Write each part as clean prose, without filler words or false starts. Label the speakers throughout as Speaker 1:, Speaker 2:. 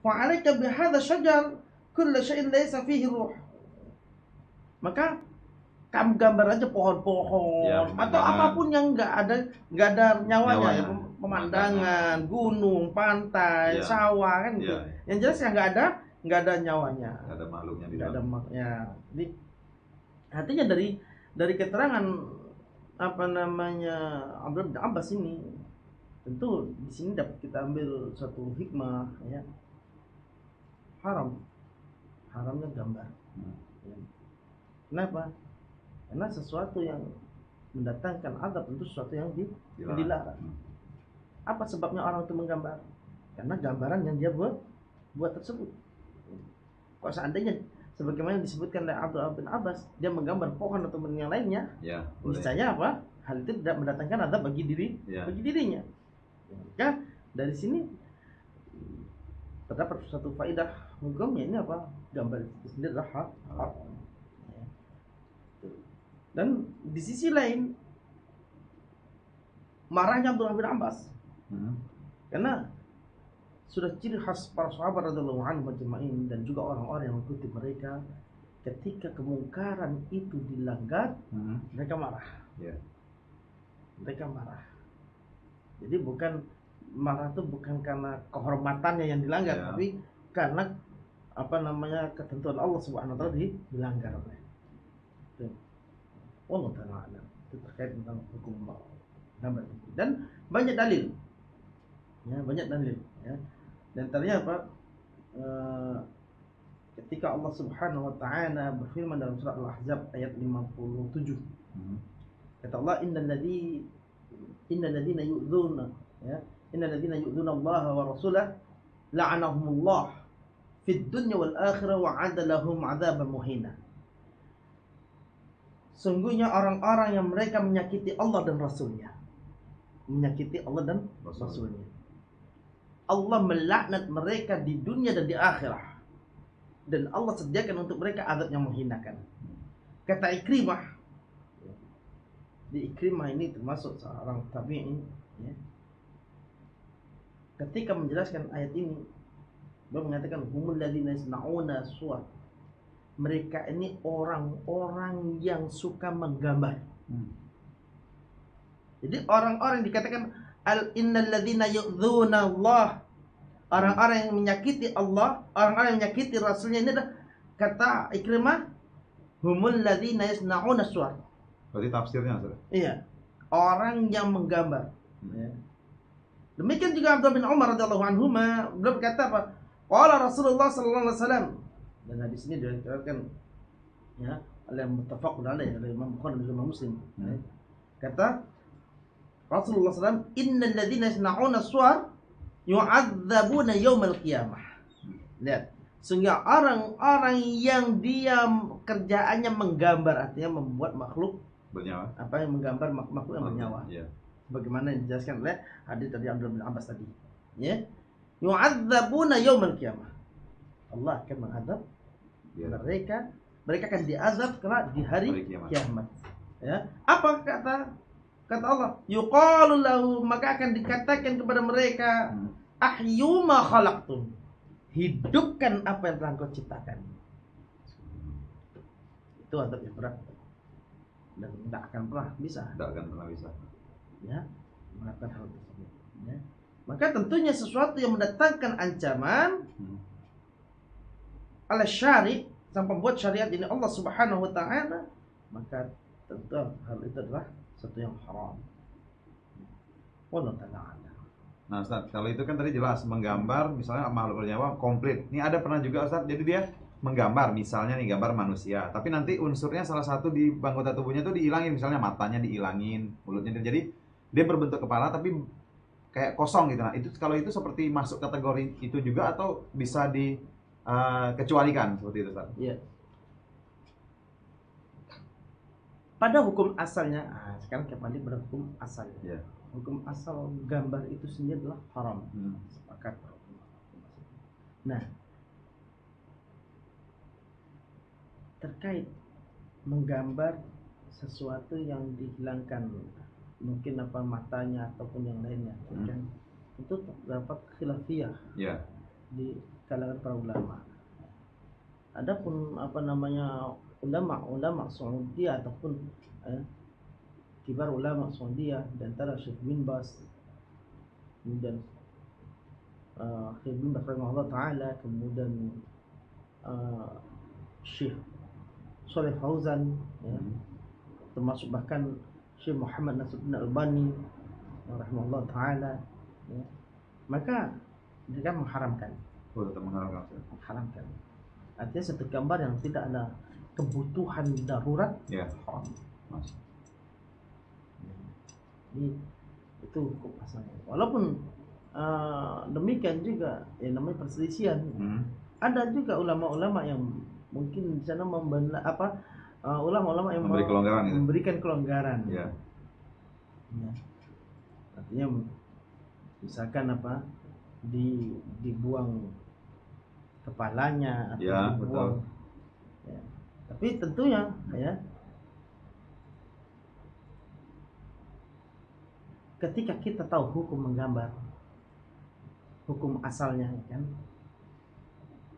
Speaker 1: fa'alaika bihadza syajar kullu syai'in laysa fihi ruh. Maka kamu gambar aja pohon-pohon
Speaker 2: Ya,
Speaker 1: atau apapun yang nggak ada nyawanya, ya, pemandangan, gunung, pantai,
Speaker 2: Ya.
Speaker 1: sawah kan gitu.
Speaker 2: Ya.
Speaker 1: Yang jelas yang nggak ada nyawanya.
Speaker 2: Nggak ada makhluknya di
Speaker 1: Nggak ada
Speaker 2: dalam.
Speaker 1: maknya. Jadi artinya dari keterangan apa namanya Abdullah bin Abbas ini, tentu di sini dapat kita ambil satu hikmah, ya. Haramnya gambar. Ya. Kenapa? Karena sesuatu yang mendatangkan azab tentu sesuatu yang dilarang. Apa sebabnya orang itu menggambar? Karena gambaran yang dia buat tersebut. Kalau seandainya sebagaimana disebutkan oleh Abdullah bin Abbas, dia menggambar pohon atau yang lainnya,
Speaker 2: ya,
Speaker 1: niscaya apa? Hal itu tidak mendatangkan azab bagi dirinya. Maka dari sini terdapat satu faedah hukumnya, ini apa? Gambar itu sendiri adalah haram. Dan di sisi lain marahnya Abdullah bin Abbas, karena sudah ciri khas para sahabat radhiyallahu anhum majma'in dan juga orang-orang yang mengikuti mereka, ketika kemungkaran itu dilanggar, mereka marah. Mereka marah. Jadi marah itu bukan karena kehormatannya yang dilanggar, tapi karena apa namanya ketentuan Allah Subhanahu wa taala dilanggar. Allah Ta'ala itu terkait tentang hukum gambar. Dan banyak dalil, ya, dan ternyata ketika Allah Subhanahu wa taala berfirman dalam surat Al-Ahzab ayat 57, kata Allah, innal ladzina yu'dzuna Allah wa rasulahu la'anahumullah fid dunya wal akhirah wa 'adda lahum 'adzaban muhina. Sungguhnya orang-orang yang mereka menyakiti Allah dan Rasulnya, Allah melaknat mereka di dunia dan di akhirat, dan Allah sediakan untuk mereka azab yang menghinakan. Kata Ikrimah, di Ikrimah ini termasuk seorang tabi'in, ya, ketika menjelaskan ayat ini, beliau mengatakan humul ladzina yasna'una suwar, mereka ini orang-orang yang suka menggambar. Jadi orang-orang dikatakan innal ladzina yu'dzuna Allah, orang-orang yang menyakiti Allah, orang-orang yang menyakiti Rasulnya, ini adalah kata Ikrimah humul ladzina yasna'una suwar.
Speaker 2: Berarti tafsirnya, Ustaz?
Speaker 1: Iya, orang yang menggambar. Ya. Demikian juga Abdullah bin Umar radhiyallahu anhuma, beliau berkata apa? Qala Rasulullah sallallahu alaihi wasallam. Dan hadis ini diriwayatkan, ya, oleh muttafaqun alaih, oleh Imam Bukhari dan Imam Muslim. Kata Rasulullah SAW, innal ladzina yasna'una suwar yu'adzabuna yaumal qiyamah. Lihat, sehingga orang-orang yang dia kerjaannya menggambar, artinya membuat makhluk bernyawa, apa yang menggambar makhluk yang bernyawa, bagaimana yang dijelaskan oleh hadis tadi Abdullah bin Abbas tadi, ya, yu'adzabuna yaumal qiyamah, Allah akan mengadab mereka akan diazab kelak di hari kiamat. Ya, apa kata Allah? Yuqalu lahu, maka akan dikatakan kepada mereka, ahyu ma khalaqtum, hidupkan apa yang telah kau ciptakan. Itu azab yang berat dan tidak akan pernah bisa. Ya, melakukan hal tersebut. Ya. Maka tentunya sesuatu yang mendatangkan ancaman oleh syari', sang pembuat syariat ini Allah Subhanahu wa taala, maka tentu hal itu adalah sesuatu yang haram. Wallahu ta'ala.
Speaker 2: Nah, Ustaz, kalau itu kan tadi jelas menggambar misalnya makhluk bernyawa komplit. Ini ada pernah juga, Ustaz, jadi dia menggambar misalnya nih gambar manusia, tapi nanti unsurnya salah satu di anggota tubuhnya itu dihilangin, misalnya matanya dihilangin, mulutnya, jadi dia berbentuk kepala tapi kayak kosong gitu. Nah, itu kalau itu seperti masuk kategori itu juga atau bisa kecualikan seperti itu, Ustaz?
Speaker 1: Iya. Pada hukum asalnya, sekarang kembali pada hukum asalnya.
Speaker 2: Yeah.
Speaker 1: Hukum asal gambar itu sendiri adalah haram. Sepakat. Nah, terkait menggambar sesuatu yang dihilangkan, mungkin apa matanya ataupun yang lainnya, kan itu terdapat khilafiyah.
Speaker 2: Yeah.
Speaker 1: di kalangan para ulama. Adapun apa namanya ulama Saudi ataupun kibar ulama Saudi di antara Syekh bin Bas, kemudian Syekh bin Bas rahimahullah taala, kemudian Syekh Shalih Fauzan, ya, termasuk bahkan Syekh Muhammad Nasiruddin Albani rahimahullah taala, ya, maka mereka mengharamkan.
Speaker 2: Tetap
Speaker 1: Mengharamkan. Artinya satu gambar yang tidak ada kebutuhan darurat,
Speaker 2: ya.
Speaker 1: haram.
Speaker 2: Mas.
Speaker 1: Jadi itu hukum asalnya. Walaupun demikian juga ya namanya perselisihan. Ada juga ulama-ulama yang mungkin di sana ulama-ulama yang memberikan kelonggaran.
Speaker 2: Ya.
Speaker 1: Ya. Artinya misalkan dibuang kepalanya atau
Speaker 2: ya,
Speaker 1: dibuang. Ya. Tapi tentunya ya ketika kita tahu hukum menggambar, hukum asalnya kan,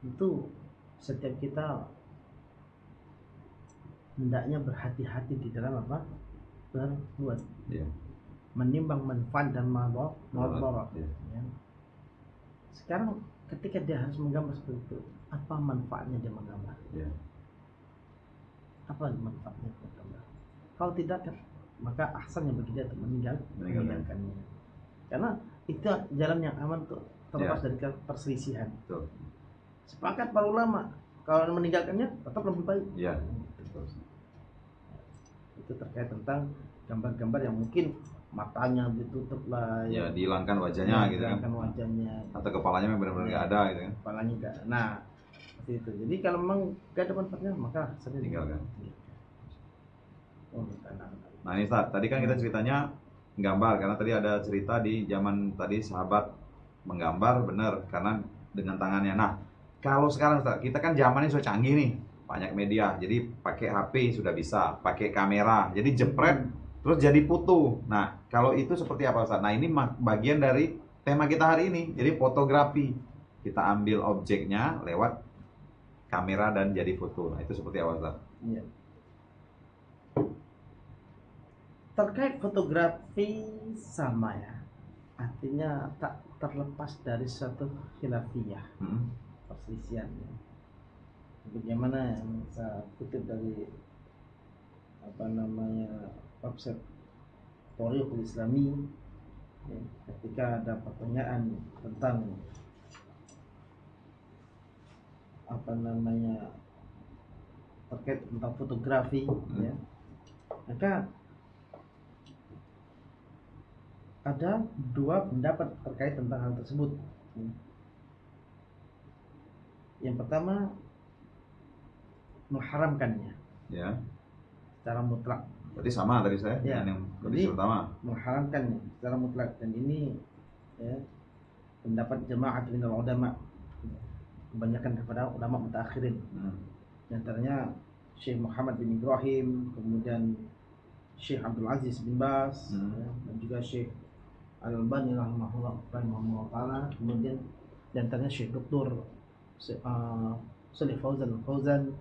Speaker 1: itu setiap kita hendaknya berhati-hati di dalam berbuat,
Speaker 2: ya.
Speaker 1: Menimbang manfaat dan madarat.
Speaker 2: Ya.
Speaker 1: Ya. Sekarang ketika dia harus menggambar seperti itu, apa manfaatnya dia menggambar?
Speaker 2: Ya.
Speaker 1: Apa manfaatnya menggambar? Kalau tidak kan, maka ahsannya bagi dia untuk meninggalkannya. Karena itu jalan yang aman untuk terlepas dari perselisihan.
Speaker 2: Betul.
Speaker 1: Sepakat para ulama kalau meninggalkannya tetap lebih baik.
Speaker 2: Ya.
Speaker 1: Betul. Itu terkait tentang gambar-gambar yang mungkin matanya ditutup lah,
Speaker 2: ya, dihilangkan wajahnya, gitu kan,
Speaker 1: dihilangkan wajahnya,
Speaker 2: atau kepalanya memang benar-benar nggak ada, gitu kan,
Speaker 1: kepalanya nggak. Nah, seperti itu. Jadi kalau memang nggak ada manfaatnya, maka saya
Speaker 2: tinggalkan.
Speaker 1: Oh,
Speaker 2: nah ini Ustaz, tadi kan kita ceritanya menggambar, karena tadi ada cerita di zaman tadi sahabat menggambar, benar, karena dengan tangannya. Nah, kalau sekarang Ustaz, kita kan zamannya sudah canggih nih, banyak media, jadi pakai HP sudah bisa, pakai kamera, jadi jepret terus jadi foto. Nah, kalau itu seperti apa Ustaz? Nah, ini bagian dari tema kita hari ini. Jadi fotografi. Kita ambil objeknya lewat kamera dan jadi foto. Nah, itu seperti apa Ustaz?
Speaker 1: Iya. Terkait fotografi sama ya. Artinya tak terlepas dari suatu khilafiyah. Perselisihan. Bagaimana yang saya kutip dari website Thoriqul Islami, ya, ketika ada pertanyaan tentang terkait tentang fotografi, ya, maka ada dua pendapat terkait tentang hal tersebut. Yang pertama mengharamkannya,
Speaker 2: ya,
Speaker 1: secara mutlak.
Speaker 2: Berarti sama tadi saya
Speaker 1: ya,
Speaker 2: dengan yang kondisi pertama,
Speaker 1: mengharamkannya secara mutlak, dan ini ya, pendapat jamaah minal ulama, kebanyakan kepada ulama mutaakhirin. Di antaranya Syekh Muhammad bin Ibrahim, kemudian Syekh Abdul Aziz bin Bas, ya, dan juga Syekh Al-Albani rahimahullah taala, kemudian di antaranya Syekh Dr. Shalih Fauzan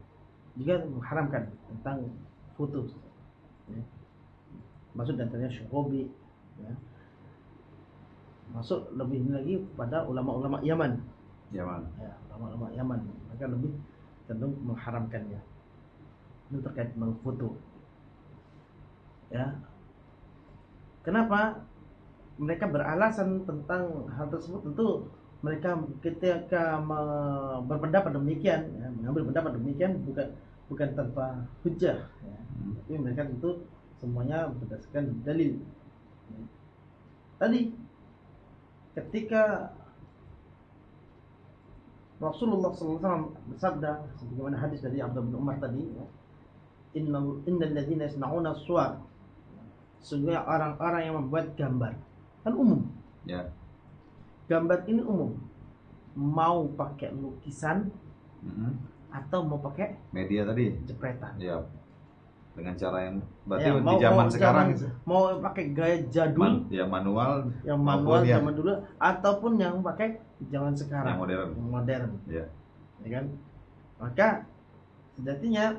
Speaker 1: juga mengharamkan tentang foto. Ya. Masuk di antaranya Syekh Robi, ya. Masuk lebih lagi pada ulama-ulama Yaman. Ya, ulama-ulama Yaman, mereka lebih cenderung mengharamkannya. Itu terkait dengan foto. Ya. Kenapa? Mereka beralasan tentang hal tersebut, tentu mereka ketika berpendapat demikian, ya, mengambil pendapat demikian bukan tanpa hujah, ya. Tapi mereka tentu semuanya berdasarkan dalil. Ya. Tadi ketika Rasulullah SAW bersabda, sebagaimana hadis dari Abdullah bin Umar tadi, ya, innal ladzina yasna'una suwar, sesungguhnya orang-orang yang membuat gambar, kan umum.
Speaker 2: Ya.
Speaker 1: Gambar ini umum, mau pakai lukisan atau mau pakai
Speaker 2: media tadi,
Speaker 1: jepretan.
Speaker 2: Ya. Dengan cara yang berarti
Speaker 1: ya,
Speaker 2: di zaman sekarang
Speaker 1: mau pakai gaya jadul,
Speaker 2: yang manual
Speaker 1: zaman dulu, ataupun yang pakai zaman sekarang,
Speaker 2: yang modern.
Speaker 1: Ya kan? Maka sejatinya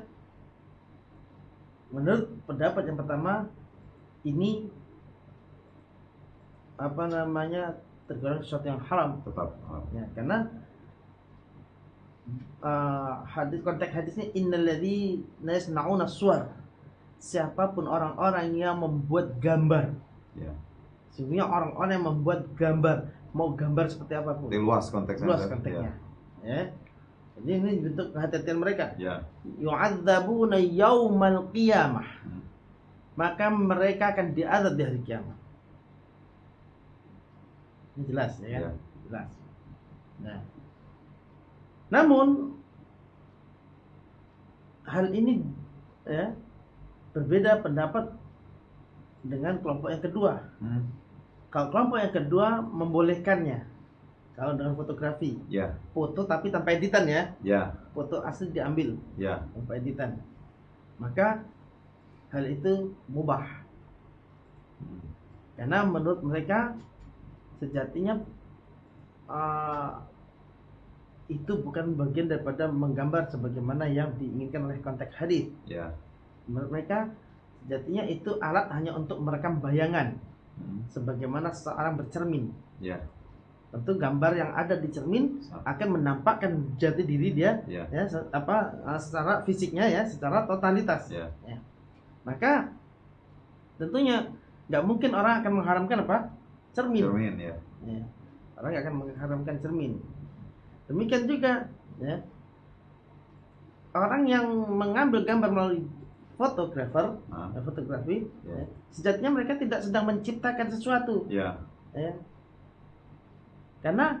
Speaker 1: menurut pendapat yang pertama ini tergolong sesuatu yang haram
Speaker 2: tetap.
Speaker 1: Ya, karena konteks hadisnya innalladzina yasna'una suwar, siapapun orang-orang yang membuat gambar.
Speaker 2: Ya.
Speaker 1: Sesungguhnya orang-orang yang membuat gambar, mau gambar seperti apapun.
Speaker 2: Luas konteksnya.
Speaker 1: Luas konteksnya. Ya. Jadi ini bentuk kehati-hatian mereka.
Speaker 2: Ya.
Speaker 1: Yu'adzabuna yaumal qiyamah. Maka mereka akan diazab di hari kiamat. Ini jelas ya kan? Ya. Jelas. Nah. Namun hal ini ya berbeda pendapat dengan kelompok yang kedua. Kalau kelompok yang kedua membolehkannya. Kalau dengan fotografi,
Speaker 2: ya.
Speaker 1: Foto tapi tanpa editan ya.
Speaker 2: Ya.
Speaker 1: Foto asli diambil,
Speaker 2: ya.
Speaker 1: Tanpa editan. Maka hal itu mubah. Karena menurut mereka sejatinya itu bukan bagian daripada menggambar sebagaimana yang diinginkan oleh konteks hadis.
Speaker 2: Ya.
Speaker 1: Menurut mereka sejatinya itu alat hanya untuk merekam bayangan, sebagaimana seseorang bercermin.
Speaker 2: Ya.
Speaker 1: Tentu gambar yang ada di cermin akan menampakkan jati diri dia,
Speaker 2: ya
Speaker 1: secara fisiknya ya, secara totalitas.
Speaker 2: Ya.
Speaker 1: Ya. Maka tentunya nggak mungkin orang akan mengharamkan apa? Cermin.
Speaker 2: Cermin ya.
Speaker 1: Ya. Orang nggak akan mengharamkan cermin. Demikian juga ya, orang yang mengambil gambar melalui fotografi, ya, sejatinya mereka tidak sedang menciptakan sesuatu.
Speaker 2: Ya.
Speaker 1: Ya. Karena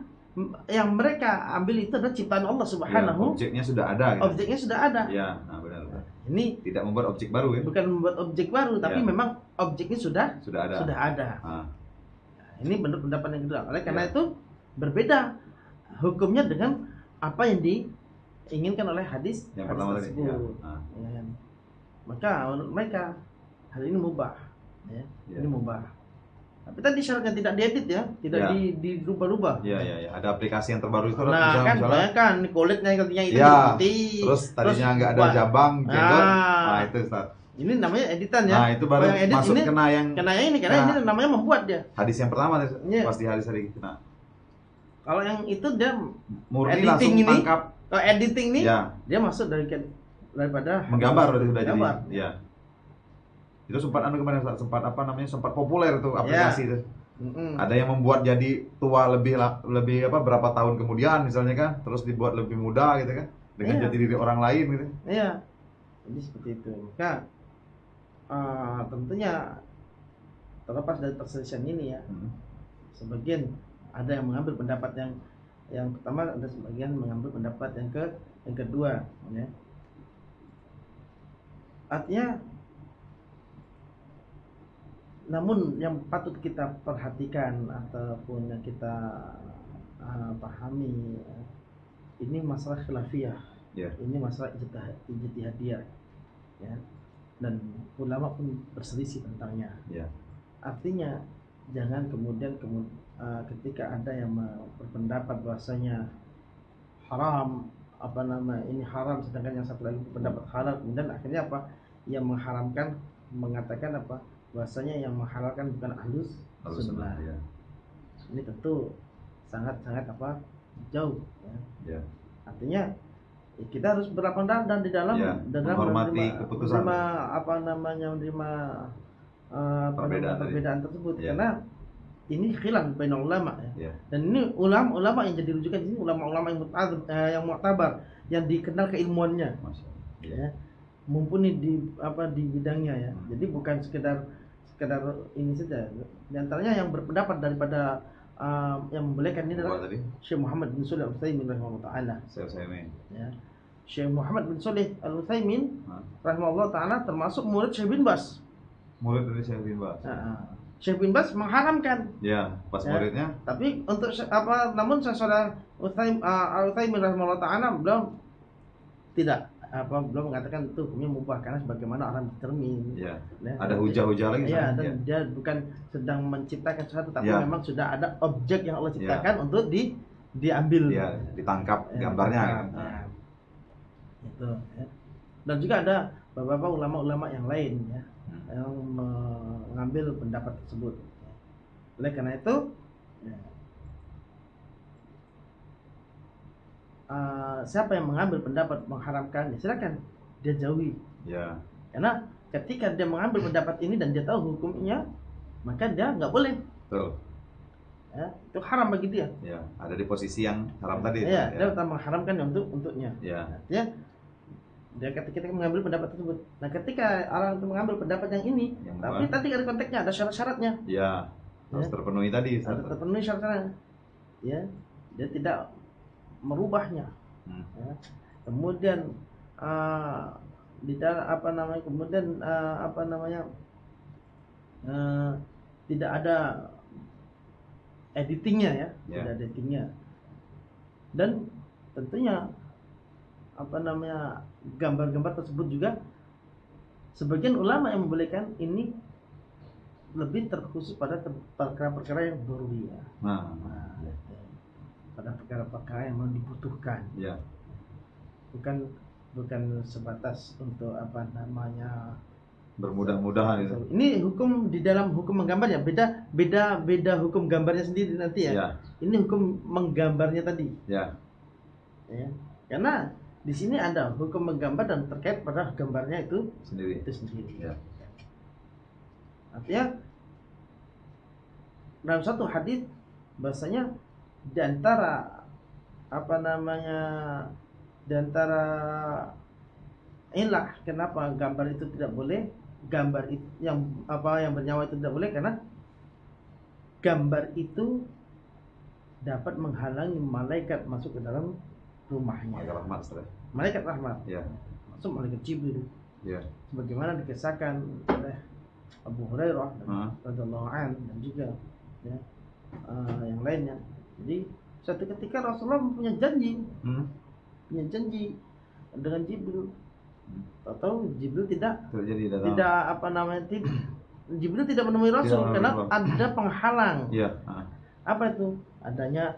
Speaker 1: yang mereka ambil itu adalah ciptaan Allah Subhanahu.
Speaker 2: Ya, objeknya sudah ada. Gitu.
Speaker 1: Objeknya sudah ada.
Speaker 2: Ya, nah benar.
Speaker 1: Ini
Speaker 2: tidak membuat objek baru ya?
Speaker 1: Bukan membuat objek baru, tapi memang objeknya sudah
Speaker 2: ada.
Speaker 1: Nah, ini menurut pendapat yang kedua. Oleh karena itu berbeda hukumnya dengan apa yang diinginkan oleh hadis
Speaker 2: yang pertama tadi. Ya.
Speaker 1: Ya. Maka menurut mereka hal ini mubah. Ya. Ini mubah. Tapi tadi syaratnya tidak diedit ya, tidak dirubah-rubah.
Speaker 2: Iya. Ada aplikasi yang terbaru itu.
Speaker 1: Nah, kan kulitnya katanya itu
Speaker 2: putih. Terus tadinya nggak ada jabang, jenggot. Nah, itu Ustaz.
Speaker 1: Ini namanya editan ya.
Speaker 2: Nah, itu baru yang edit masuk ini, kena
Speaker 1: ini namanya membuat dia.
Speaker 2: Hadis yang pertama pasti hadis tadi kena.
Speaker 1: Kalau yang itu dia
Speaker 2: murni langsung tangkap.
Speaker 1: Kalau editing nih, dia masuk daripada
Speaker 2: menggambar berarti sudah jadi. Iya. Itu sempat sempat populer tuh aplikasi itu. Ada yang membuat jadi tua lebih berapa tahun kemudian misalnya kan, terus dibuat lebih muda gitu kan, dengan jati diri orang lain gitu.
Speaker 1: Iya. Jadi seperti itu. Maka tentunya terlepas dari perselisihan ini ya, sebagian ada yang mengambil pendapat yang pertama, ada sebagian mengambil pendapat yang kedua ya. Artinya, namun yang patut kita perhatikan ataupun yang kita pahami, ini masalah khilafiyah, ini masalah ijtihadiyah ya, dan ulama pun berselisih tentangnya. Artinya jangan kemudian ketika ada yang berpendapat bahwasanya haram, ini haram, sedangkan yang satu lagi berpendapat halal, kemudian akhirnya yang mengharamkan mengatakan bahwasanya yang menghalalkan bukan ahlus sunnah. Ini tentu sangat jauh ya. Artinya kita harus berlapang dan di dalam
Speaker 2: menghormati keputusan,
Speaker 1: menerima perbedaan tersebut karena ini khilaf bainal ulama ya. Dan ini ulama yang jadi rujukan di sini, ulama-ulama yang mu'tabar, yang dikenal keilmuannya. Ya. Mumpuni di bidangnya ya. Jadi bukan sekedar ini saja. Di antaranya yang berpendapat daripada yang membolehkan ini adalah Syekh Muhammad bin Shalih Al-Utsaimin rahimahullah taala. Ya. Syekh Muhammad bin Shalih Al-Utsaimin rahimahullah taala termasuk murid Syekh bin Baz.
Speaker 2: Murid dari Syekh bin Baz.
Speaker 1: Syekh bin Baz mengharamkan.
Speaker 2: Ya, pas muridnya.
Speaker 1: Tapi untuk namun Syekh Al-Utsaimin rahimahullah taala belum mengatakan itu hukumnya mubah karena sebagaimana orang bercermin.
Speaker 2: Ya. Ada hujah-hujah lagi.
Speaker 1: Iya, dan dia bukan sedang menciptakan sesuatu, tapi memang sudah ada objek yang Allah ciptakan untuk diambil,
Speaker 2: ya ditangkap gambarnya kan.
Speaker 1: Nah, itu ya. Dan juga ada beberapa ulama-ulama yang lain ya yang mengambil pendapat tersebut. Oleh karena itu ya, siapa yang mengambil pendapat mengharamkan, ya silakan dia jauhi.
Speaker 2: Ya.
Speaker 1: Karena ketika dia mengambil pendapat ini dan dia tahu hukumnya, maka dia nggak boleh.
Speaker 2: Betul.
Speaker 1: Ya, itu haram bagi dia.
Speaker 2: Ya, ada di posisi yang haram tadi.
Speaker 1: Ya,
Speaker 2: ya.
Speaker 1: dia tetap mengharamkan untuknya.
Speaker 2: Ya.
Speaker 1: Artinya dia ketika mengambil pendapat tersebut. Nah, ketika orang itu mengambil pendapat yang ini, yang tapi tadi ada konteksnya, ada syarat-syaratnya.
Speaker 2: Ya. Harus terpenuhi tadi.
Speaker 1: Harus terpenuhi syarat-syaratnya. Ya, dia tidak merubahnya. Ya. Kemudian di dalam tidak ada editingnya ya, tidak ada editingnya. Dan tentunya gambar-gambar tersebut juga sebagian ulama yang membolehkan ini lebih terkhusus pada perkara-perkara yang daruriyah. Pada perkara-perkara yang memang dibutuhkan. Ya. Bukan sebatas untuk
Speaker 2: bermudah-mudahan itu.
Speaker 1: Ini hukum di dalam hukum menggambar ya, beda hukum gambarnya sendiri nanti ya. Ini hukum menggambarnya tadi. Ya. Karena di sini ada hukum menggambar dan terkait pada gambarnya itu sendiri. Ya. Artinya dalam satu hadis bahasanya di antara ilah kenapa gambar itu tidak boleh, gambar itu yang bernyawa itu tidak boleh karena gambar itu dapat menghalangi malaikat masuk ke dalam rumahnya. Malaikat rahmat. Ya. Masuk malaikat Jibril. Ya. Sebagaimana dikisahkan oleh Abu Hurairah radhiyallahu anhu dan juga ya, yang lainnya. Jadi suatu ketika Rasulullah punya janji dengan Jibril. Tahu Jibril Jibril tidak menemui Rasul karena ada penghalang. Ya. Apa itu? Adanya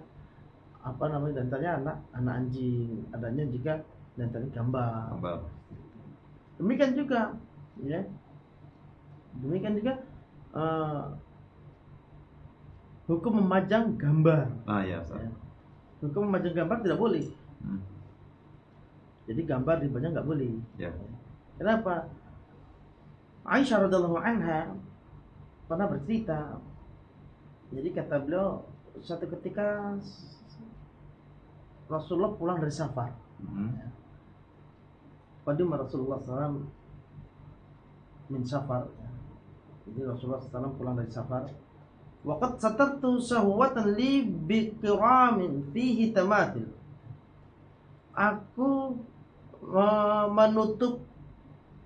Speaker 1: dantarnya anak anjing, adanya juga dantarnya gambar. Demikian juga hukum memajang gambar. Hukum memajang gambar tidak boleh. Jadi gambar dipajang nggak boleh. Ya. Kenapa? Aisyah radhiallahu anha pernah bercerita. Jadi kata beliau, suatu ketika Rasulullah pulang dari safar. Qadima Rasulullah SAW min safar. Jadi Rasulullah SAW pulang dari safar. Waqad satartu sahwatan li biqiramin fihi tamathil. Aku menutup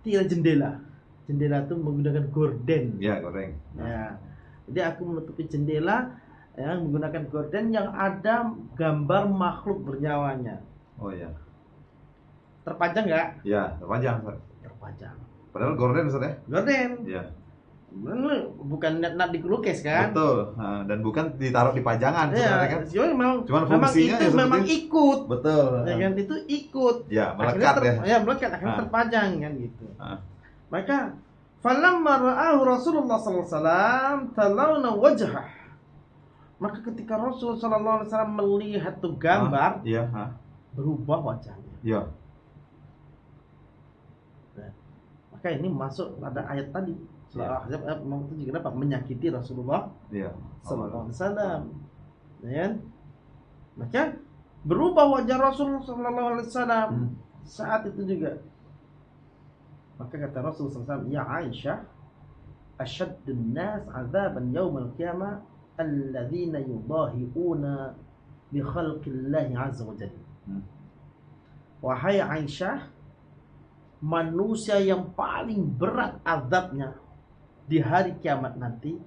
Speaker 1: tirai jendela. Jendela itu menggunakan gorden.
Speaker 2: Ya, gorden.
Speaker 1: Ya. Jadi aku menutupi jendela yang menggunakan gorden yang ada gambar makhluk bernyawana.
Speaker 2: Oh ya.
Speaker 1: Terpajang nggak?
Speaker 2: Ya, terpajang.
Speaker 1: Terpajang.
Speaker 2: Padahal gorden Ustaz ya?
Speaker 1: Gorden.
Speaker 2: Ya.
Speaker 1: Bukan net dilukis kan?
Speaker 2: Betul. Dan bukan ditaruh di pajangan sebenarnya kan?
Speaker 1: Cuman fungsinya itu memang ikut.
Speaker 2: Betul.
Speaker 1: Ya kan itu ikut.
Speaker 2: Ya, melekat
Speaker 1: melekat akhirnya terpajang kan gitu. Maka falamma ra'ahu Rasulullah sallallahu alaihi wasallam talawna wajhah. Maka ketika Rasul sallallahu alaihi wasallam melihat tuh gambar, berubah wajahnya. Ya. Maka ini masuk pada ayat tadi. Surah Ahzab ayat 57 kenapa? Menyakiti Rasulullah sallallahu alaihi wasallam. Ya. Maka berubah wajah Rasul sallallahu alaihi wasallam saat itu juga. Maka kata Rasul sallallahu alaihi wasallam, "Ya Aisyah, asyaddun nas 'adzaban yaumal qiyamah alladzina yudahiuna bi khalqillahi 'azza wa jalla." Wahai Aisyah, manusia yang paling berat azabnya di hari kiamat nanti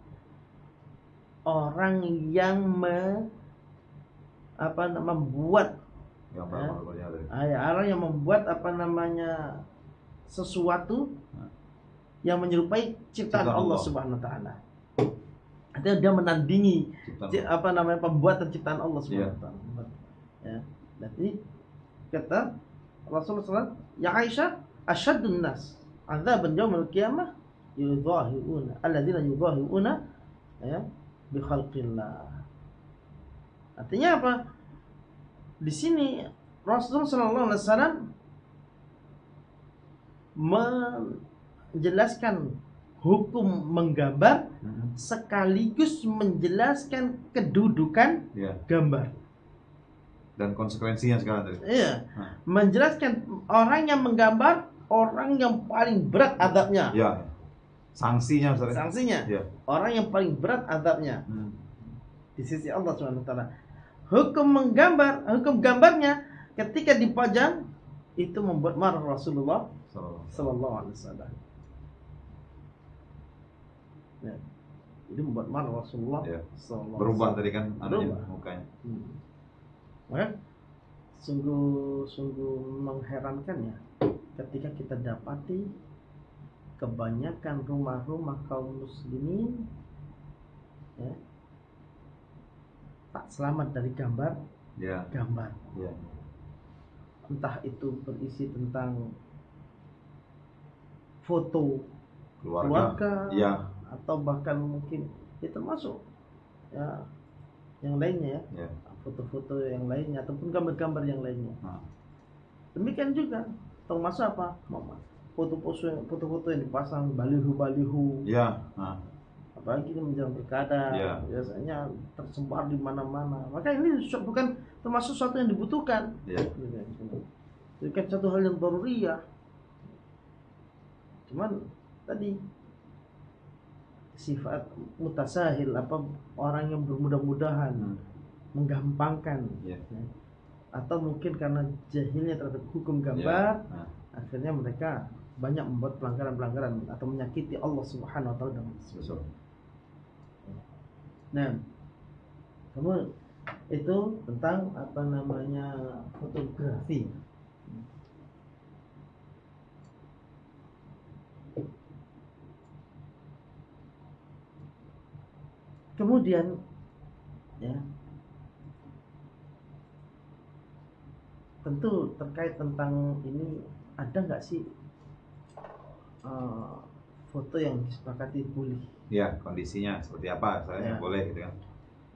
Speaker 1: orang yang membuat orang yang membuat sesuatu yang menyerupai ciptaan Allah Subhanahu wa taala. Artinya dia menandingi pembuatan ciptaan Allah Subhanahu wa taala. Ya. Jadi kata Rasulullah SAW, ya Aisyah, asyaddun nas adzaban yaumil qiyamah yudhahiuna alladzina yudhahiuna ya bi khalqillah. Artinya apa? Di sini Rasulullah SAW menjelaskan hukum menggambar sekaligus menjelaskan kedudukan gambar
Speaker 2: dan konsekuensinya sekarang tadi.
Speaker 1: Iya. Menjelaskan orang yang menggambar orang yang paling berat adabnya.
Speaker 2: Ya. Sanksinya,
Speaker 1: sanksinya. Ya. Orang yang paling berat adabnya. Di sisi Allah Subhanahu wa taala. Hukum gambarnya ketika dipajang itu membuat marah Rasulullah sallallahu alaihi wasallam. Ya. Itu membuat marah Rasulullah sallallahu
Speaker 2: berubah tadi kan adanya mukanya.
Speaker 1: Maka sungguh mengherankan ya ketika kita dapati kebanyakan rumah-rumah kaum muslimin ya, tak selamat dari gambar. Entah itu berisi tentang foto keluarga atau bahkan mungkin itu termasuk ya yang lainnya ya. Foto-foto yang lainnya ataupun gambar-gambar yang lainnya. Demikian juga termasuk apa? Foto-foto yang dipasang baliho-baliho. Apalagi menjelang pilkada, biasanya tersebar di mana-mana. Maka ini bukan termasuk sesuatu yang dibutuhkan. Itu kan satu hal yang daruriyah. Cuman tadi sifat mutasahil, orang yang bermudah-mudahan, menggampangkan, atau mungkin karena jahilnya terhadap hukum gambar, akhirnya mereka banyak membuat pelanggaran-pelanggaran atau menyakiti Allah Subhanahu wa taala dengan sebesar. Nah, kamu itu tentang fotografi. Kemudian ya, tentu terkait tentang ini, ada nggak sih foto yang disepakati boleh?
Speaker 2: Ya, kondisinya seperti apa? Saya boleh gitu kan?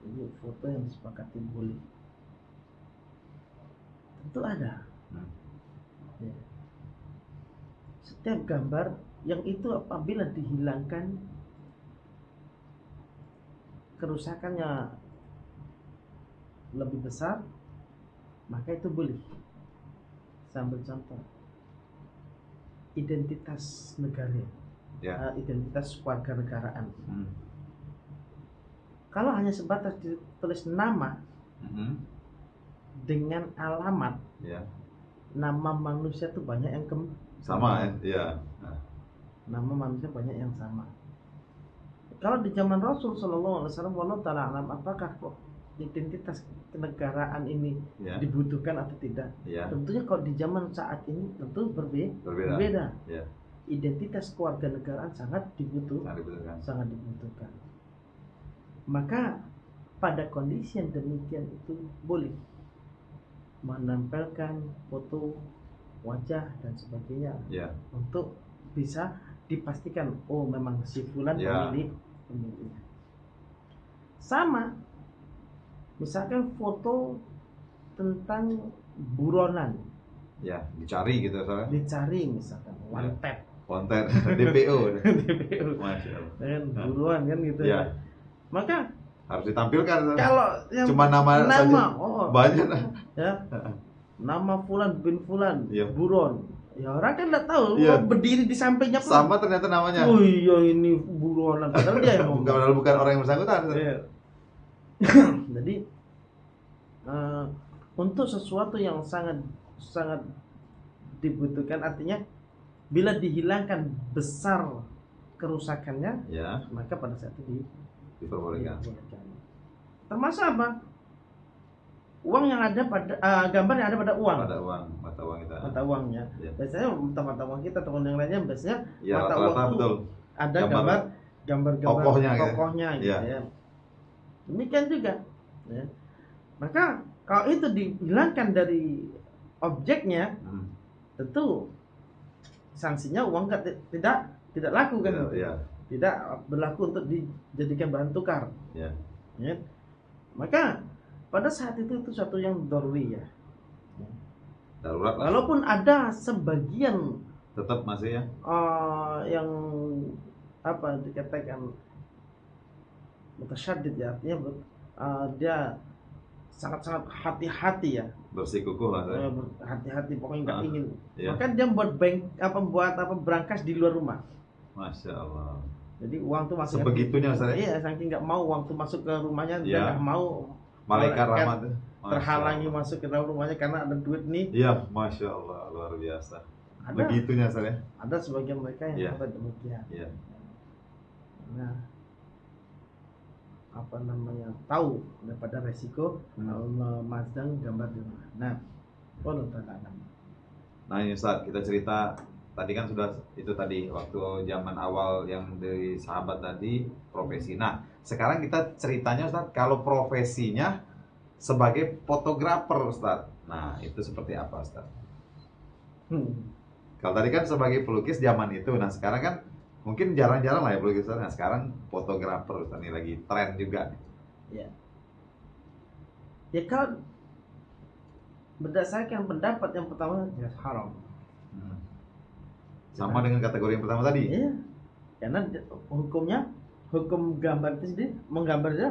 Speaker 1: Ini foto yang disepakati boleh. Tentu ada. Ya. Setiap gambar yang itu apabila dihilangkan kerusakannya lebih besar, maka itu boleh. Sambil contoh, identitas negara, identitas kewarganegaraan. Kalau hanya sebatas ditulis nama dengan alamat, nama manusia itu banyak yang
Speaker 2: sama ya.
Speaker 1: Nama manusia banyak yang sama. Kalau di zaman Rasul Sallallahu Alaihi Wasallam, wallahu taala alam, apakah identitas kenegaraan ini dibutuhkan atau tidak? Tentunya kalau di zaman saat ini tentu berbeda. Identitas kewarganegaraan sangat dibutuhkan. Maka pada kondisi yang demikian itu boleh menempelkan foto wajah dan sebagainya untuk bisa dipastikan memang si fulan pemiliknya. Sama misalkan foto tentang buronan,
Speaker 2: dicari gitu soalnya.
Speaker 1: Dicari misalkan
Speaker 2: wanted DPO.
Speaker 1: Masya Allah. Dan buruan kan gitu ya. Maka
Speaker 2: harus ditampilkan.
Speaker 1: Kalau yang
Speaker 2: cuma nama saja banyak
Speaker 1: ya. Nama fulan bin fulan buron. Ya orang kan nggak tahu, berdiri di sampingnya pun
Speaker 2: sama ternyata namanya.
Speaker 1: Oh iya ini buronan, padahal dia yang
Speaker 2: bukan orang yang bersangkutan.
Speaker 1: Jadi untuk sesuatu yang sangat dibutuhkan, artinya bila dihilangkan besar kerusakannya, maka pada saat itu diperbolehkan. Termasuk apa? Uang yang ada pada gambar yang ada pada uang. Mata uangnya. Biasanya mata uang kita atau yang lainnya biasanya mata uang itu ada gambar tokohnya gitu ya. Demikian juga. Maka Kalau itu dihilangkan dari objeknya, tentu sanksinya uang tidak laku kan? Tidak berlaku untuk dijadikan bahan tukar. Ya. Maka pada saat itu suatu yang daruri ya.
Speaker 2: Darurat.
Speaker 1: Walaupun ada sebagian
Speaker 2: tetap masih ya.
Speaker 1: Yang apa dikatakan mutasyaddid ya, artinya dia sangat-sangat hati-hati ya.
Speaker 2: Bersikukuh lah saya.
Speaker 1: Hati-hati pokoknya nggak ingin. Maka dia buat berangkas di luar rumah.
Speaker 2: Masya Allah.
Speaker 1: Jadi uang tuh masuk
Speaker 2: sebegitunya saya.
Speaker 1: Iya, saking nggak mau uang tuh masuk ke rumahnya, dia nggak mau
Speaker 2: malaikat rahmat
Speaker 1: terhalangi masuk ke dalam rumahnya karena ada duit nih.
Speaker 2: Iya, Masya Allah, luar biasa. Begitunya saya.
Speaker 1: Ada sebagian mereka yang demikian.
Speaker 2: Iya.
Speaker 1: Nah, apa namanya, tahu daripada resiko memasang gambar di rumah. Nah, wallahu ta'ala.
Speaker 2: Nah ini Ustaz, kita cerita tadi kan sudah itu tadi waktu zaman awal yang dari sahabat tadi profesi. Nah sekarang kita ceritanya Ustaz, kalau profesinya sebagai fotografer Ustaz. Nah itu seperti apa Ustaz? Kalau tadi kan sebagai pelukis zaman itu, nah sekarang kan mungkin jarang-jarang lah ya pelukis Ustaz. Nah sekarang fotografer Ustaz, ini lagi tren juga.
Speaker 1: Ya. Ya kalau berdasarkan pendapat yang pertama jelas haram.
Speaker 2: Sama dengan kategori yang pertama tadi.
Speaker 1: Iya. Karena hukum gambar itu sendiri, menggambar itu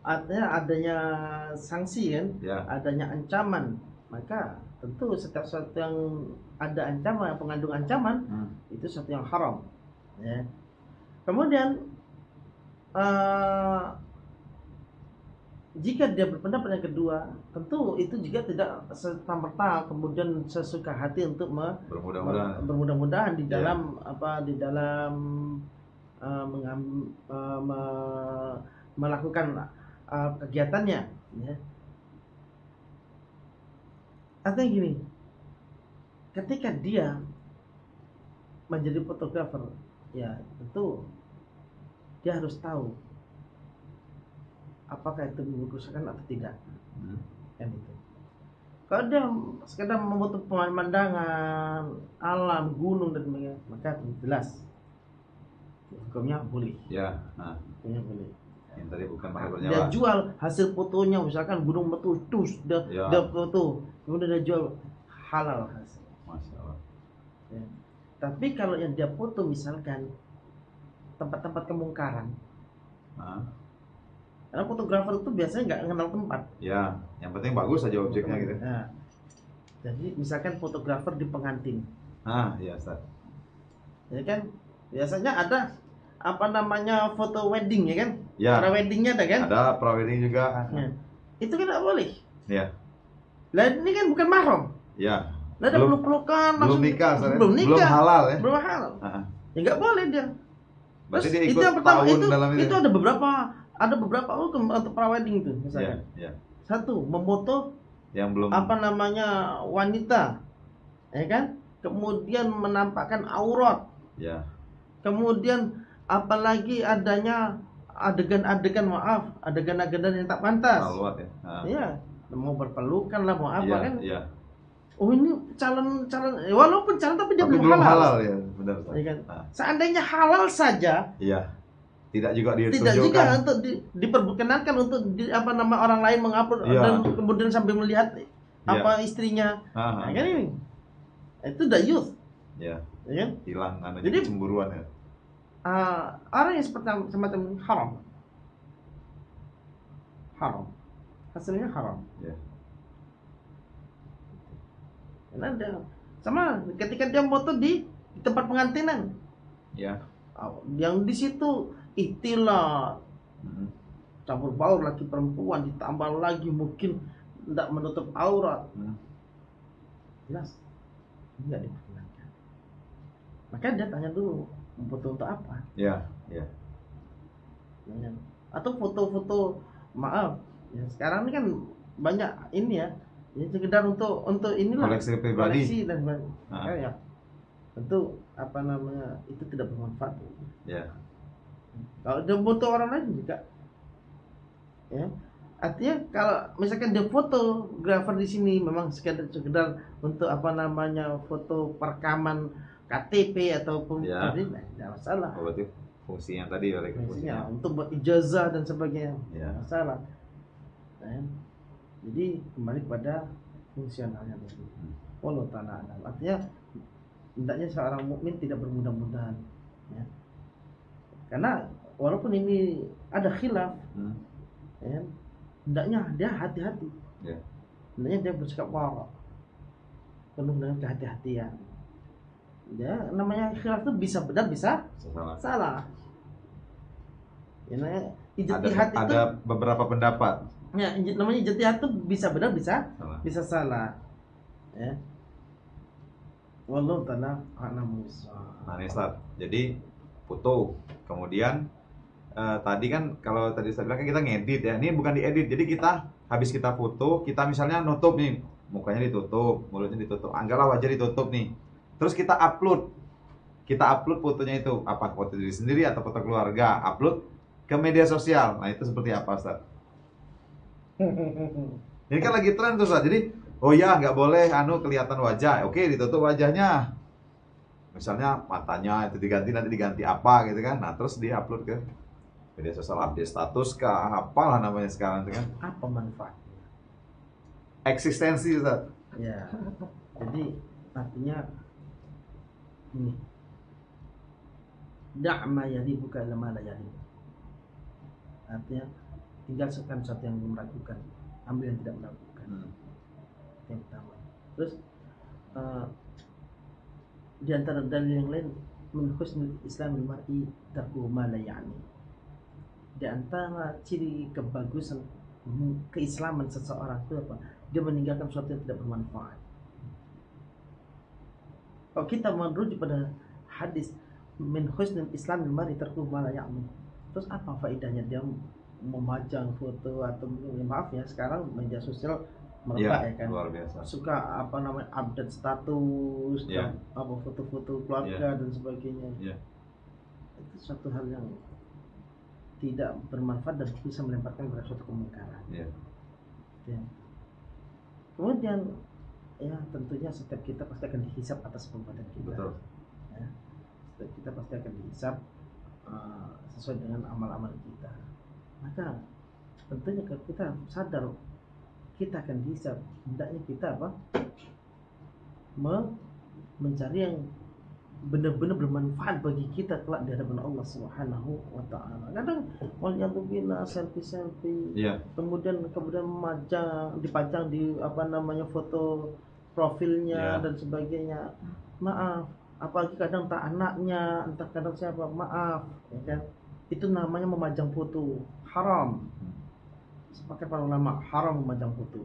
Speaker 1: artinya adanya sanksi kan, adanya ancaman. Maka tentu setiap sesuatu yang ada ancaman, pengandung ancaman, itu sesuatu yang haram. Ya. Kemudian jika dia berpendapat yang kedua, tentu itu juga tidak serta-merta kemudian sesuka hati untuk bermudah-mudahan di dalam melakukan kegiatannya. Ya. Artinya gini, ketika dia menjadi fotografer, ya tentu dia harus tahu apakah itu membukukan atau tidak. Kan itu. Kalau dia sekedar memfoto pemandangan alam, gunung dan sebagainya, maka jelas hukumnya boleh.
Speaker 2: Ya,
Speaker 1: hukumnya boleh.
Speaker 2: Yang tadi bukan pakai bernyawa.
Speaker 1: Dia jual hasil fotonya, misalkan gunung meletus, dia foto, kemudian dia jual, halal hasil.
Speaker 2: Masya Allah.
Speaker 1: Ya. Tapi kalau yang dia foto misalkan tempat-tempat kemungkaran, karena fotografer itu biasanya nggak kenal tempat.
Speaker 2: Ya, yang penting bagus aja objeknya gitu.
Speaker 1: Nah, jadi misalkan fotografer di pengantin.
Speaker 2: Iya Ustaz.
Speaker 1: Ya kan, biasanya ada apa namanya foto wedding ya kan?
Speaker 2: Ya.
Speaker 1: Pra weddingnya ada kan?
Speaker 2: Ada pra wedding juga.
Speaker 1: Ya. Itu kan nggak boleh.
Speaker 2: Ya.
Speaker 1: Lah ini kan bukan mahram.
Speaker 2: Ya.
Speaker 1: Lah ada peluk-pelukan,
Speaker 2: belum nikah,
Speaker 1: belum
Speaker 2: halal ya.
Speaker 1: Belum halal. Ya nggak boleh dia.
Speaker 2: Berarti
Speaker 1: terus
Speaker 2: dia ikut
Speaker 1: itu yang pertama itu ada beberapa hukum untuk pra-wedding itu misalkan. Satu, memoto
Speaker 2: yang belum
Speaker 1: apa namanya wanita, ya kan? Kemudian menampakkan aurat.
Speaker 2: Ya.
Speaker 1: Kemudian apalagi adanya adegan-adegan adegan-adegan yang tak pantas.
Speaker 2: Aurat ya.
Speaker 1: Iya, mau berpelukan lah, mau apa kan?
Speaker 2: Iya.
Speaker 1: Oh ini calon walaupun calon tapi dia belum
Speaker 2: halal ya, benar.
Speaker 1: Ya kan? Seandainya halal saja,
Speaker 2: tidak juga
Speaker 1: untuk diperkenankan untuk orang lain mengupload dan kemudian sambil melihat apa istrinya. Nah, kan ini itu dayuth.
Speaker 2: Ya
Speaker 1: kan?
Speaker 2: Hilang jadi cemburuan ya.
Speaker 1: Orang yang semacam ini haram. Hasilnya haram.
Speaker 2: Ya.
Speaker 1: Karena sama ketika dia foto di tempat pengantinan.
Speaker 2: Ya.
Speaker 1: Yang di situ ikhtilat, campur baur laki perempuan, ditambah lagi mungkin tidak menutup aurat. Jelas ini nggak diperkenankan. Maka dia tanya dulu, foto untuk apa?
Speaker 2: Ya.
Speaker 1: Atau foto-foto, maaf ya, sekarang ini kan banyak ini ya sekedar untuk inilah
Speaker 2: koleksi pribadi,
Speaker 1: koleksi dan sebagainya. Ya tentu apa namanya itu tidak bermanfaat. Ya. Kalau dia foto orang lain juga, ya Artinya kalau misalkan dia fotografer di sini memang sekedar untuk apa namanya foto perekaman KTP ataupun
Speaker 2: Ya.
Speaker 1: tidak masalah.
Speaker 2: Oh, berarti fungsinya tadi oleh
Speaker 1: Fungsinya untuk buat ijazah dan sebagainya,
Speaker 2: Ya.
Speaker 1: tidak masalah. Nah, jadi kembali pada fungsionalnya tadi. Allah Ta'ala alam. Artinya hendaknya seorang mukmin tidak bermudah-mudahan, ya. Karena walaupun ini ada khilaf, ya, hendaknya dia hati-hati.
Speaker 2: Ya.
Speaker 1: Hendaknya dia bersikap wara, penuh dengan kehati-hatian. Ya, namanya khilaf itu bisa benar, bisa salah. Ya, namanya ijtihad itu
Speaker 2: ada beberapa pendapat.
Speaker 1: Ya, namanya ijtihad itu bisa benar, bisa salah. Ya. Wallahu ta'ala a'lamu bissawab.
Speaker 2: Nah, Ustaz. Jadi foto, kemudian tadi kan kalau tadi saya bilang kan kita ngedit ya. Ini bukan diedit. Jadi kita habis kita foto, kita misalnya nutup nih, mukanya ditutup, mulutnya ditutup, anggaplah wajah ditutup nih. Terus kita upload. Kita upload fotonya itu, apa foto diri sendiri atau foto keluarga, upload ke media sosial. Nah, itu seperti apa, Ustaz? Ini kan lagi tren tuh, Ustaz. Jadi, oh ya, nggak boleh kelihatan wajah. Oke, ditutup wajahnya. Misalnya matanya itu diganti, nanti diganti apa gitu kan. Nah, terus di-upload ke media sosial, update status kah, apalah namanya sekarang itu kan.
Speaker 1: Apa manfaatnya?
Speaker 2: Eksistensi, Ustaz.
Speaker 1: Ya. Jadi artinya ini. Da'ma yaribuka ila ma la yarib. Artinya tinggalkan sesuatu yang meragukan, ambil yang tidak meragukan. Yang pertama. Terus di antara dalil yang lain, min husnul islamil mar'i tarku ma la ya'ni. Di antara ciri kebagusan keislaman seseorang itu apa? Dia meninggalkan sesuatu yang tidak bermanfaat. Kalau kita merujuk pada hadis min husnul islamil mar'i tarku ma la ya'ni, terus apa faedahnya dia memajang foto atau maaf ya, sekarang media sosial merebak ya kan,
Speaker 2: luar biasa.
Speaker 1: Suka apa namanya update status, apa foto-foto keluarga dan sebagainya. Itu suatu hal yang tidak bermanfaat dan bisa melemparkan pada suatu kemungkaran. Kemudian ya tentunya setiap kita pasti akan dihisab atas perbuatan kita.
Speaker 2: Betul.
Speaker 1: Ya, setiap kita pasti akan dihisab sesuai dengan amal-amal kita. Maka tentunya kalau kita sadar kita akan dihisab, hendaknya kita apa? Mencari yang benar-benar bermanfaat bagi kita kelak di hadapan Allah Subhanahu wa taala. Kadang waliyadzubillah selfie, kemudian dipajang di apa namanya foto profilnya dan sebagainya. Maaf, apalagi kadang tak anaknya, entah kadang siapa, maaf, ya kan? Itu namanya memajang foto, haram. Sepakat para ulama, haram memajang foto.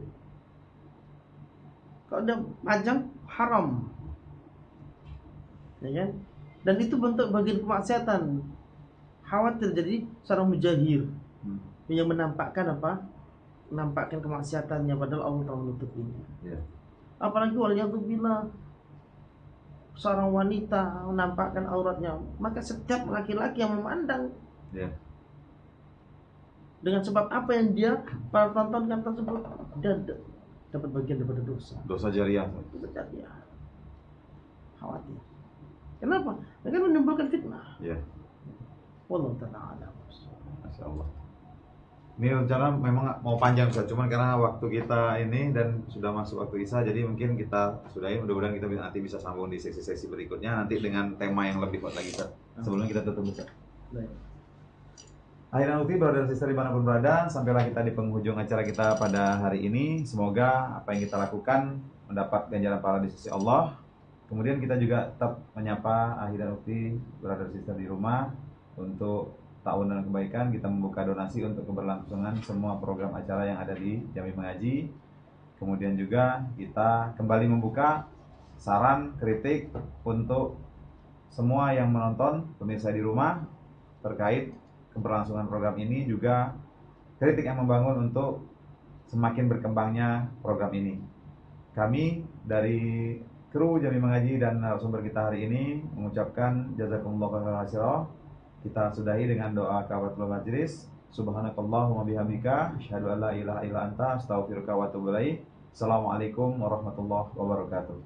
Speaker 1: Kalau udah majang, haram, ya kan? Dan itu bentuk bagian kemaksiatan. Khawatir jadi seorang mujahir yang menampakkan apa? Menampakkan kemaksiatannya padahal Allah telah menutupinya. Apalagi waliyadzubillah seorang wanita menampakkan auratnya, maka setiap laki-laki yang memandang dengan sebab apa yang dia para tontonkan tersebut, dia dapat bagian daripada dosa
Speaker 2: jariah.
Speaker 1: Khawatir. Kenapa? Karena menimbulkan fitnah. Wallahu ta'ala a'lam.
Speaker 2: Masya Allah. Ini rencana memang mau panjang, Ustaz. Cuman karena waktu kita ini dan sudah masuk waktu Isya, jadi mungkin kita sudahi. Mudah-mudahan kita nanti bisa sambung di sesi-sesi berikutnya nanti dengan tema yang lebih kuat lagi, Ustaz. Sebelumnya kita tutup, Ustaz. Akhirnya Uti, brother dan sister dimanapun berada, sampailah kita di penghujung acara kita pada hari ini. Semoga apa yang kita lakukan mendapat ganjaran pahala di sisi Allah. Kemudian kita juga tetap menyapa Akhirnya Uti, brother dan sister di rumah, untuk tahunan kebaikan. Kita membuka donasi untuk keberlangsungan semua program acara yang ada di Jami Mengaji. Kemudian juga kita kembali membuka saran, kritik untuk semua yang menonton, pemirsa di rumah, terkait keberlangsungan program ini, juga kritik yang membangun untuk semakin berkembangnya program ini. Kami dari kru Jami Mengaji dan narasumber kita hari ini mengucapkan jazakumullah khairan. Kita sudahi dengan doa kafaratul majelis. Subhanakallahumma bihamdika asyhadu an la ilaha illa anta astaghfiruka wa atubu ilaik. Assalamualaikum warahmatullahi wabarakatuh.